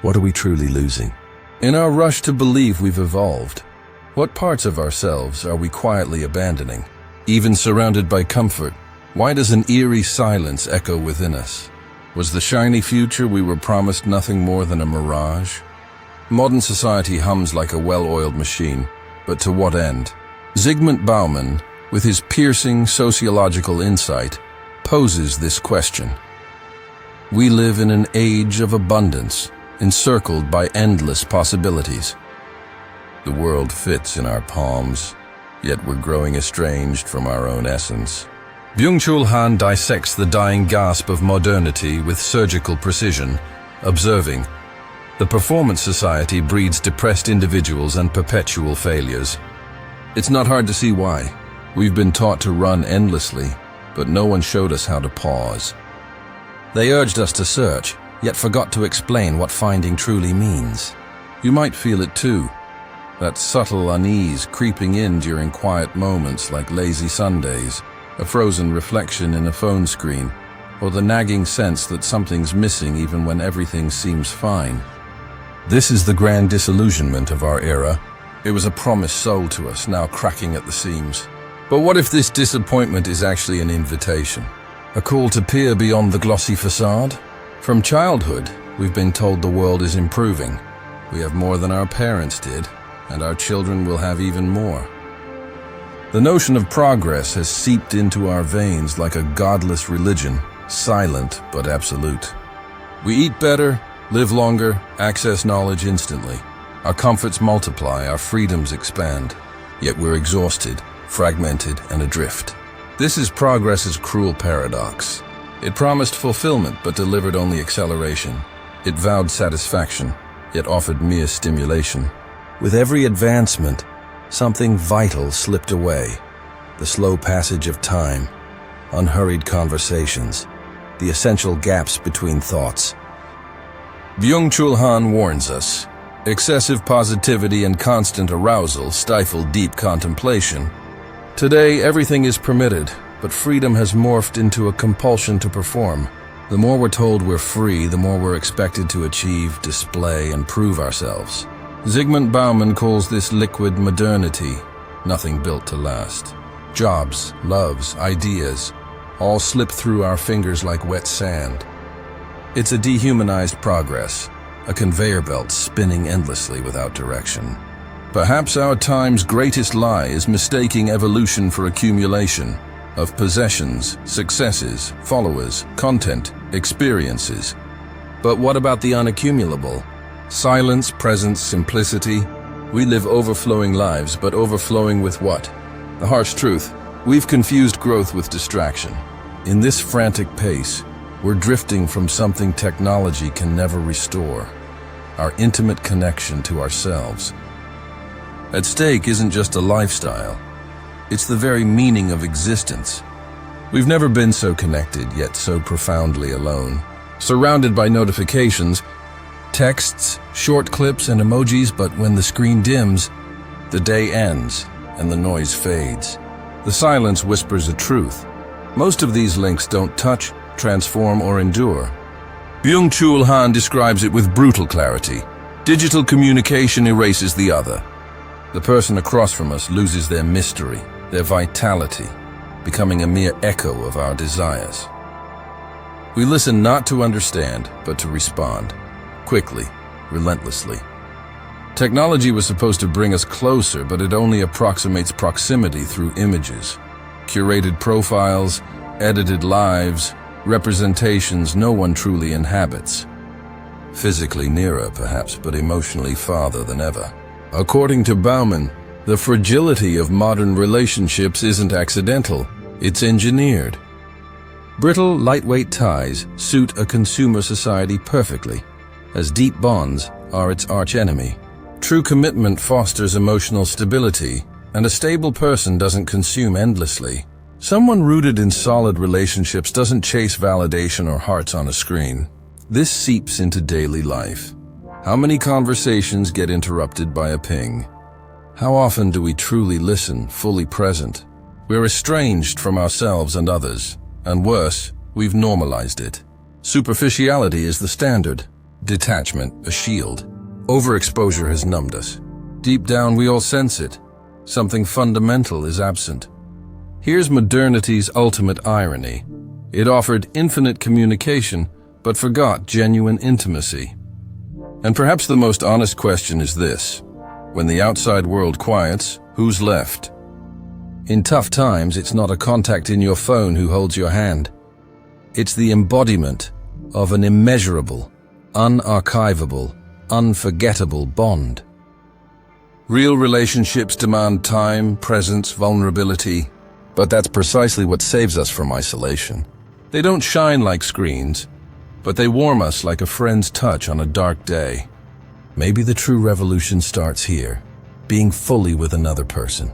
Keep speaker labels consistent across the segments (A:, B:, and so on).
A: What are we truly losing? In our rush to believe we've evolved, what parts of ourselves are we quietly abandoning? Even surrounded by comfort, why does an eerie silence echo within us? Was the shiny future we were promised nothing more than a mirage? Modern society hums like a well-oiled machine, but to what end? Zygmunt Bauman, with his piercing sociological insight, poses this question. We live in an age of abundance, encircled by endless possibilities. The world fits in our palms, yet we're growing estranged from our own essence. Byung-Chul Han dissects the dying gasp of modernity with surgical precision, observing, the performance society breeds depressed individuals and perpetual failures. It's not hard to see why. We've been taught to run endlessly, but no one showed us how to pause. They urged us to search, yet forgot to explain what finding truly means. You might feel it too, that subtle unease creeping in during quiet moments like lazy Sundays, a frozen reflection in a phone screen, or the nagging sense that something's missing even when everything seems fine. This is the grand disillusionment of our era. It was a promise sold to us, now cracking at the seams. But what if this disappointment is actually an invitation? A call to peer beyond the glossy facade? From childhood, we've been told the world is improving. We have more than our parents did, and our children will have even more. The notion of progress has seeped into our veins like a godless religion, silent but absolute. We eat better, live longer, access knowledge instantly. Our comforts multiply, our freedoms expand. Yet we're exhausted, fragmented, and adrift. This is progress's cruel paradox. It promised fulfillment but delivered only acceleration. It vowed satisfaction, yet offered mere stimulation. With every advancement, something vital slipped away. The slow passage of time, unhurried conversations, the essential gaps between thoughts. Byung-Chul Han warns us, excessive positivity and constant arousal stifle deep contemplation. Today, everything is permitted, but freedom has morphed into a compulsion to perform. The more we're told we're free, the more we're expected to achieve, display, and prove ourselves. Zygmunt Bauman calls this liquid modernity, nothing built to last. Jobs, loves, ideas, all slip through our fingers like wet sand. It's a dehumanized progress, a conveyor belt spinning endlessly without direction. Perhaps our time's greatest lie is mistaking evolution for accumulation of possessions, successes, followers, content, experiences. But what about the unaccumulable? Silence, presence, simplicity. We live overflowing lives, but overflowing with what? The harsh truth, we've confused growth with distraction. In this frantic pace, we're drifting from something technology can never restore, our intimate connection to ourselves. At stake isn't just a lifestyle, it's the very meaning of existence. We've never been so connected, yet so profoundly alone. Surrounded by notifications, texts, short clips, and emojis, but when the screen dims, the day ends and the noise fades. The silence whispers a truth. Most of these links don't touch, transform, or endure. Byung-Chul Han describes it with brutal clarity. Digital communication erases the other. The person across from us loses their mystery, their vitality, becoming a mere echo of our desires. We listen not to understand, but to respond, quickly, relentlessly. Technology was supposed to bring us closer, but it only approximates proximity through images, curated profiles, edited lives, representations no one truly inhabits. Physically nearer, perhaps, but emotionally farther than ever. According to Bauman, the fragility of modern relationships isn't accidental, it's engineered. Brittle, lightweight ties suit a consumer society perfectly, as deep bonds are its archenemy. True commitment fosters emotional stability, and a stable person doesn't consume endlessly. Someone rooted in solid relationships doesn't chase validation or hearts on a screen. This seeps into daily life. How many conversations get interrupted by a ping? How often do we truly listen, fully present? We're estranged from ourselves and others, and worse, we've normalized it. Superficiality is the standard. detachment, a shield. Overexposure has numbed us. Deep down, we all sense it. Something fundamental is absent. Here's modernity's ultimate irony. It offered infinite communication, but forgot genuine intimacy. And perhaps the most honest question is this: when the outside world quiets, who's left? In tough times, it's not a contact in your phone who holds your hand. It's the embodiment of an immeasurable, unarchivable, unforgettable bond. Real relationships demand time, presence, vulnerability, but that's precisely what saves us from isolation. They don't shine like screens, but they warm us like a friend's touch on a dark day. Maybe the true revolution starts here, being fully with another person.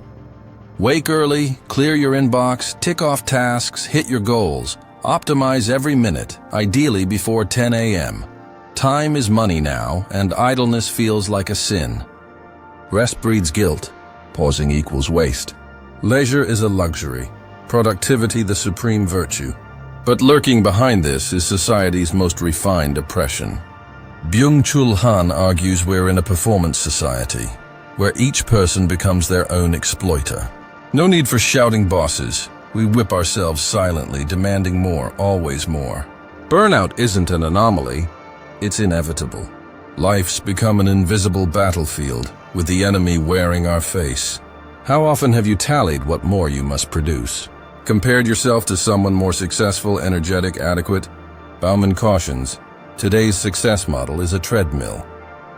A: Wake early, clear your inbox, tick off tasks, hit your goals. Optimize every minute, ideally before 10 a.m. Time is money now, and idleness feels like a sin. Rest breeds guilt. Pausing equals waste. Leisure is a luxury. Productivity the supreme virtue. But lurking behind this is society's most refined oppression. Byung-Chul Han argues we're in a performance society, where each person becomes their own exploiter. No need for shouting bosses. We whip ourselves silently, demanding more, always more. Burnout isn't an anomaly. It's inevitable. Life's become an invisible battlefield, with the enemy wearing our face. How often have you tallied what more you must produce? Compared yourself to someone more successful, energetic, adequate? Bauman cautions, today's success model is a treadmill.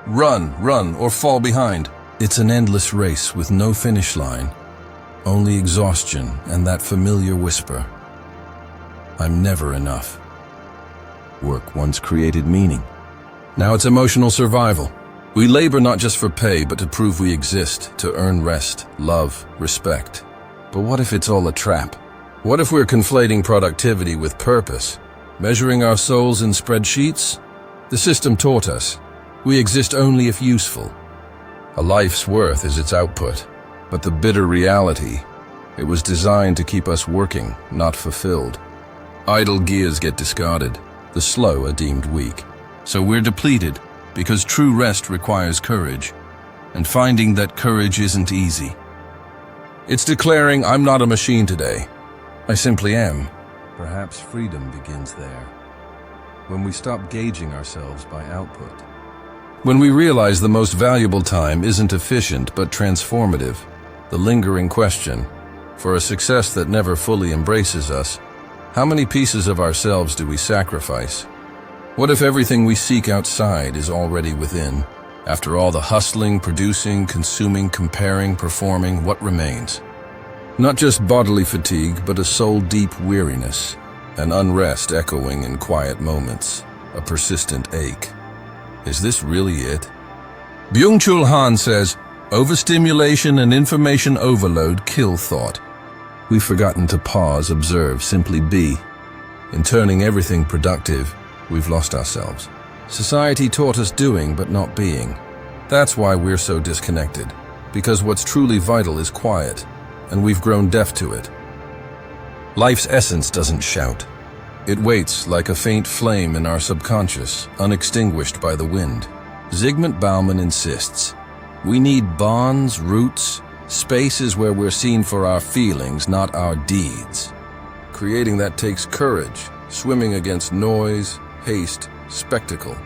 A: Run, or fall behind. It's an endless race with no finish line. Only exhaustion and that familiar whisper, I'm never enough. Work once created meaning. Now it's emotional survival. We labor not just for pay, but to prove we exist, to earn rest, love, respect. But what if it's all a trap? What if we're conflating productivity with purpose, measuring our souls in spreadsheets? The system taught us, we exist only if useful. A life's worth is its output. But the bitter reality, it was designed to keep us working, not fulfilled. Idle gears get discarded. The slow are deemed weak. So we're depleted because true rest requires courage, and finding that courage isn't easy. It's declaring, I'm not a machine today. I simply am. Perhaps freedom begins there, when we stop gauging ourselves by output. When we realize the most valuable time isn't efficient but transformative. The lingering question, for a success that never fully embraces us, how many pieces of ourselves do we sacrifice? What if everything we seek outside is already within? After all the hustling, producing, consuming, comparing, performing, what remains? Not just bodily fatigue, but a soul-deep weariness, an unrest echoing in quiet moments, a persistent ache. Is this really it? Byung-Chul Han says, overstimulation and information overload kill thought. We've forgotten to pause, observe, simply be. In turning everything productive, we've lost ourselves. Society taught us doing but not being. That's why we're so disconnected, because what's truly vital is quiet, and we've grown deaf to it. Life's essence doesn't shout. It waits like a faint flame in our subconscious, unextinguished by the wind. Zygmunt Bauman insists, we need bonds, roots, spaces where we're seen for our feelings, not our deeds. Creating that takes courage, swimming against noise, haste, spectacle.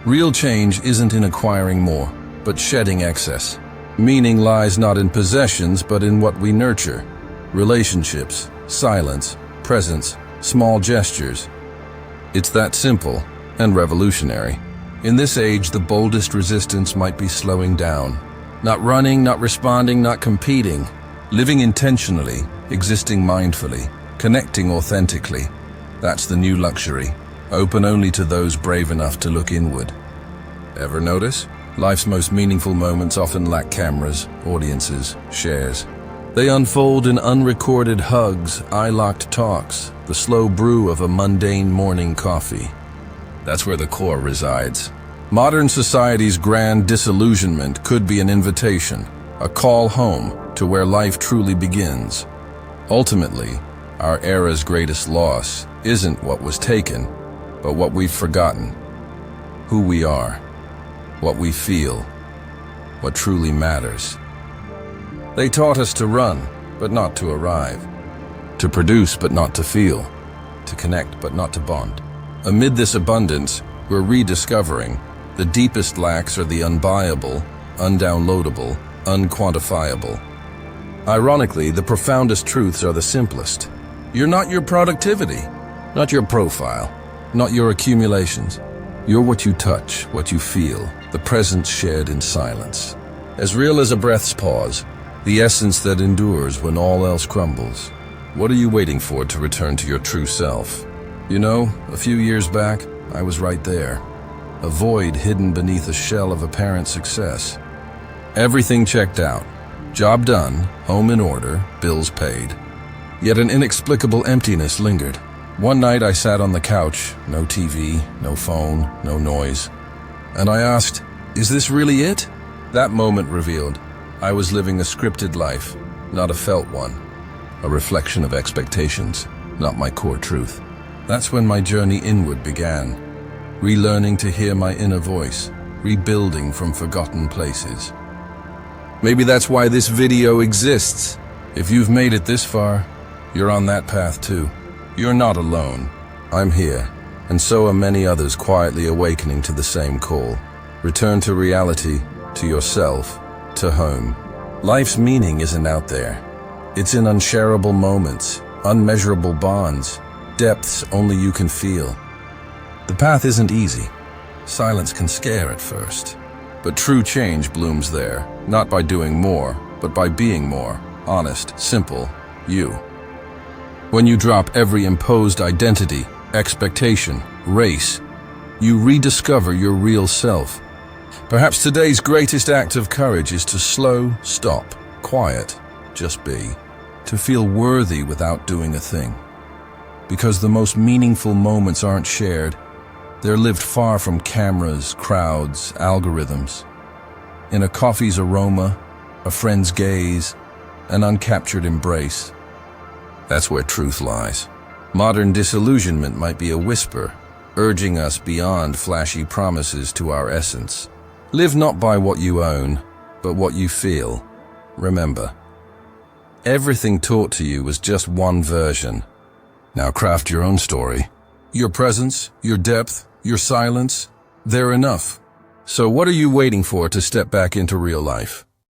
A: Real change isn't in acquiring more, but shedding excess. Meaning lies not in possessions, but in what we nurture. Relationships, silence, presence, small gestures. It's that simple and revolutionary. In this age, the boldest resistance might be slowing down. Not running, not responding, not competing. Living intentionally, existing mindfully, connecting authentically. That's the new luxury, open only to those brave enough to look inward. Ever notice? Life's most meaningful moments often lack cameras, audiences, shares. They unfold in unrecorded hugs, eye-locked talks, the slow brew of a mundane morning coffee. That's where the core resides. Modern society's grand disillusionment could be an invitation, a call home to where life truly begins. Ultimately, our era's greatest loss isn't what was taken, but what we've forgotten. who we are, what we feel, what truly matters. They taught us to run, but not to arrive, to produce, but not to feel, to connect, but not to bond. Amid this abundance, we're rediscovering the deepest lacks are the unbuyable, undownloadable, unquantifiable. Ironically, the profoundest truths are the simplest. You're not your productivity, not your profile, not your accumulations. You're what you touch, what you feel, the presence shared in silence. As real as a breath's pause, the essence that endures when all else crumbles. What are you waiting for to return to your true self? You know, a few years back, I was right there. A void hidden beneath a shell of apparent success. Everything checked out. Job done, home in order, bills paid. Yet an inexplicable emptiness lingered. One night I sat on the couch, no TV, no phone, no noise. And I asked, is this really it? That moment revealed I was living a scripted life, not a felt one. A reflection of expectations, not my core truth. That's when my journey inward began. Relearning to hear my inner voice, rebuilding from forgotten places. Maybe that's why this video exists. If you've made it this far, you're on that path too. You're not alone. I'm here, and so are many others quietly awakening to the same call. Return to reality, to yourself, to home. Life's meaning isn't out there. It's in unshareable moments, unmeasurable bonds, depths only you can feel. The path isn't easy. Silence can scare at first. But true change blooms there, not by doing more, but by being more, honest, simple, you. When you drop every imposed identity, expectation, race, you rediscover your real self. Perhaps today's greatest act of courage is to slow, stop, quiet, just be, to feel worthy without doing a thing. Because the most meaningful moments aren't shared, they're lived far from cameras, crowds, algorithms. In a coffee's aroma, a friend's gaze, an uncaptured embrace. That's where truth lies. Modern disillusionment might be a whisper, urging us beyond flashy promises to our essence. Live not by what you own, but what you feel. Remember, everything taught to you was just one version. Now craft your own story. Your presence, your depth, your silence, they're enough. So what are you waiting for to step back into real life?